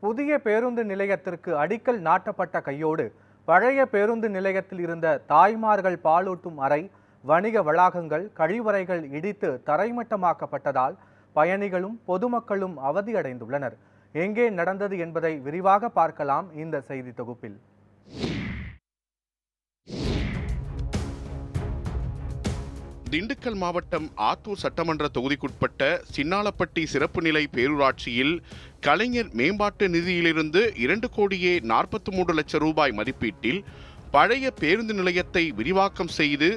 புதிய பேருந்து நிலையத்திற்கு அடிக்கல் நாட்டப்பட்ட கையோடு பழைய பேருந்து நிலையத்தில் இருந்த தாய்மார்கள் பாலூட்டும் அறை, வணிக வளாகங்கள், கழிவறைகள் இடித்து தரைமட்டமாக்கப்பட்டதால் பயணிகளும் பொதுமக்களும் அவதியடைந்துள்ளனர். எங்கே நடந்தது என்பதை விரிவாக பார்க்கலாம் இந்த செய்தி தொகுப்பில். திண்டுக்கல் மாவட்டம் ஆத்தூர் சட்டமன்ற தொகுதிக்குட்பட்ட சின்னாளப்பட்டி சிறப்பு நிலை பேரூராட்சியில் கலைஞர் மேம்பாட்டு நிதியிலிருந்து 2,43,00,000 ரூபாய் மதிப்பீட்டில் பழைய பேருந்து நிலையத்தை விரிவாக்கம் செய்து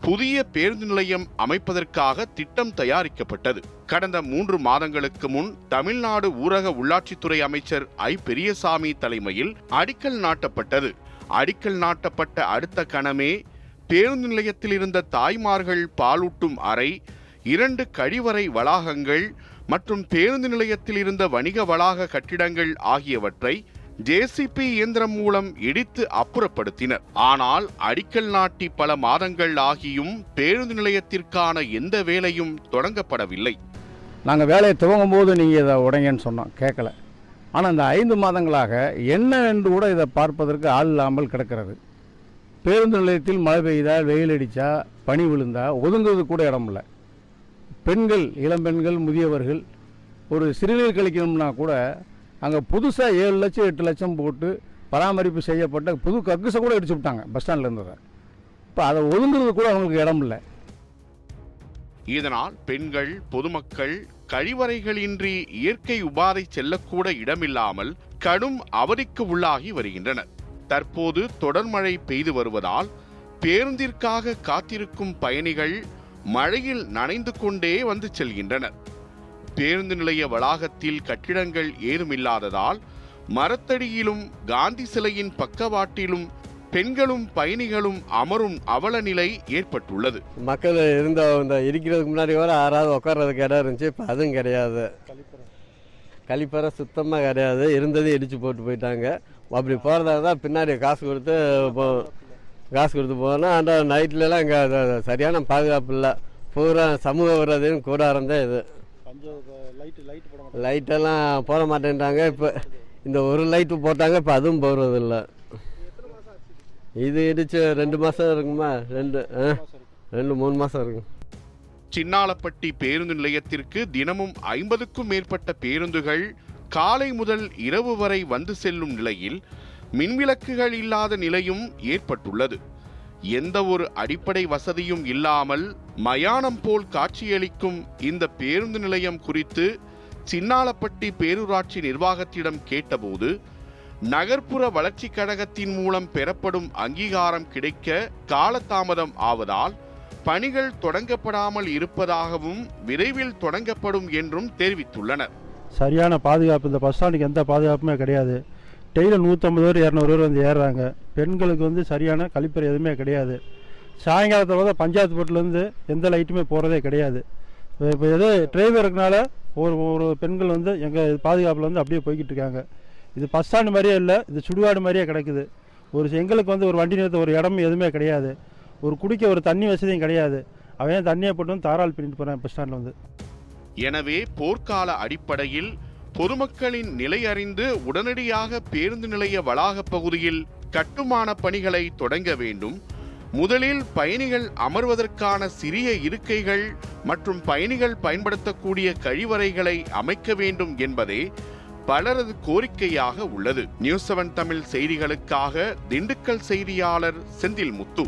புதிய பேருந்து நிலையம் அமைப்பதற்காக திட்டம் தயாரிக்கப்பட்டது. கடந்த 3 மாதங்களுக்கு முன் தமிழ்நாடு ஊரக உள்ளாட்சித்துறை அமைச்சர் ஐ. பெரியசாமி தலைமையில் அடிக்கல் நாட்டப்பட்டது. அடிக்கல் நாட்டப்பட்ட அடுத்த கணமே பேருந்து நிலையத்தில் இருந்த தாய்மார்கள் பாலூட்டும் அறை, 2 கழிவறை வளாகங்கள் மற்றும் பேருந்து நிலையத்தில் இருந்த வணிக வளாக கட்டிடங்கள் ஆகியவற்றை ஜேசிபி இயந்திரம் மூலம் இடித்து அப்புறப்படுத்தினர். ஆனால் அடிக்கல் நாட்டி பல மாதங்கள் ஆகியும் பேருந்து நிலையத்திற்கான எந்த வேலையும் தொடங்கப்படவில்லை. நாங்கள் வேலையை துவங்கும் போது நீங்கள் இதை உடைங்கன்னு சொன்னோம், கேட்கல. ஆனால் இந்த 5 மாதங்களாக என்ன என்று கூட இதை பார்ப்பதற்கு ஆள் இல்லாமல் கிடக்கிறது. பேருந்து நிலையத்தில் மழை பெய்தால், வெயில் அடித்தா, பனி விழுந்தா ஒதுங்குறது கூட இடம் இல்லை. பெண்கள், இளம்பெண்கள், முதியவர்கள் ஒரு சிறுநீர் கழிக்கணும்னா கூட அங்கே புதுசாக 7 லட்சம் 8 லட்சம் போட்டு பராமரிப்பு செய்யப்பட்ட புது கக்குசை கூட அடிச்சு விட்டாங்க பஸ் ஸ்டாண்டில் இருந்ததை. இப்போ அதை ஒதுங்குறது கூட அவங்களுக்கு இடம் இல்லை. இதனால் பெண்கள், பொதுமக்கள் கழிவறைகளின்றி இயற்கை உபாதை செல்லக்கூட இடமில்லாமல் கடும் அவதிக்கு உள்ளாகி வருகின்றனர். தற்போது தொடர் மழை பெய்து வருவதால் பேருந்திற்காக காத்திருக்கும் பயணிகள் மழையில் நனைந்து கொண்டே வந்து செல்கின்றனர். பேருந்து நிலைய வளாகத்தில் கட்டிடங்கள் ஏதுமில்லாததால் மரத்தடியிலும் காந்தி சிலையின் பக்கவாட்டிலும் பெண்களும் பயணிகளும் அமரும் அவல நிலை ஏற்பட்டுள்ளது. மக்கள் இருக்கிறதுக்கு முன்னாடி வர யாராவது உட்கார்றதுக்கு இடம் இருந்துச்சு, இப்போ அதுவும் கிடையாது. கழிப்பறை சுத்தமாக கிடையாது, இருந்ததே இடிச்சு போட்டு போயிட்டாங்க. அப்படி போகிறதா தான் பின்னாடி காசு கொடுத்து போனால் அந்த நைட்லலாம் இங்கே சரியான பாதுகாப்பு இல்லை. பூரா சமூக விரோதின்னு கூடாரம் தான் இது. லைட்டெல்லாம் போட மாட்டேன்ட்டாங்க. இப்போ இந்த ஒரு லைட்டு போட்டாங்க, இப்போ அதுவும் போடுறது இல்லை. இது இடிச்சு 2 மாதம் இருக்குமா, 2-3 மாதம் இருக்கும். சின்னாளப்பட்டி பேருந்து நிலையத்திற்கு தினமும் 50க்கும் மேற்பட்ட பேருந்துகள் காலை முதல் இரவு வரை வந்து செல்லும் நிலையில் மின்விளக்குகள் இல்லாத நிலையும் ஏற்பட்டுள்ளது. எந்த ஒரு அடிப்படை வசதியும் இல்லாமல் மயானம் போல் காட்சியளிக்கும் இந்த பேருந்து நிலையம் குறித்து சின்னாளப்பட்டி பேரூராட்சி நிர்வாகத்திடம் கேட்டபோது, நகர்ப்புற வளர்ச்சி கழகத்தின் மூலம் பெறப்படும் அங்கீகாரம் கிடைக்க காலதாமதம் ஆவதால் பணிகள் தொடங்கப்படாமல் இருப்பதாகவும் விரைவில் தொடங்கப்படும் என்றும் தெரிவித்துள்ளனர். சரியான பாதுகாப்பு, இந்த பஸ் ஸ்டாண்டுக்கு எந்த பாதுகாப்புமே கிடையாது. டெய்லியும் 150 பேர் 200 பேர் வந்து ஏறுறாங்க. பெண்களுக்கு சரியான கழிப்பறை எதுவுமே கிடையாது. சாயங்காலத்தில் வந்து பஞ்சாயத்து போட்டிலேருந்து எந்த லைட்டுமே போகிறதே கிடையாது. இப்போ ஏதோ டிரைவருக்குனால ஒரு பெண்கள் எங்கள் பாதுகாப்பில் அப்படியே போய்கிட்டு இருக்காங்க. இது பஸ் ஸ்டாண்டு மாதிரியே இல்லை, இது சுடுகாடு மாதிரியே கிடக்குது. எங்களுக்கு ஒரு வண்டி நிறுத்த ஒரு இடம் எதுவுமே கிடையாது. ஒரு குடிக்க ஒரு தண்ணி வசதியும் கிடையாது. அவன் தண்ணியை போட்டு தாராள் பின்னிட்டு போகிறேன் பஸ் ஸ்டாண்டில் எனவே போர்க்கால அடிப்படையில் பொதுமக்களின் நிலை அறிந்து உடனடியாக பேருந்து நிலைய வளாக பகுதியில் கட்டுமான பணிகளை தொடங்க வேண்டும். முதலில் பயணிகள் அமர்வதற்கான சிறிய இருக்கைகள் மற்றும் பயணிகள் பயன்படுத்தக்கூடிய கழிவறைகளை அமைக்க வேண்டும் என்பதே பலரது கோரிக்கையாக உள்ளது. நியூஸ் 7 தமிழ் செய்திகளுக்காக திண்டுக்கல் செய்தியாளர் செந்தில் முத்து.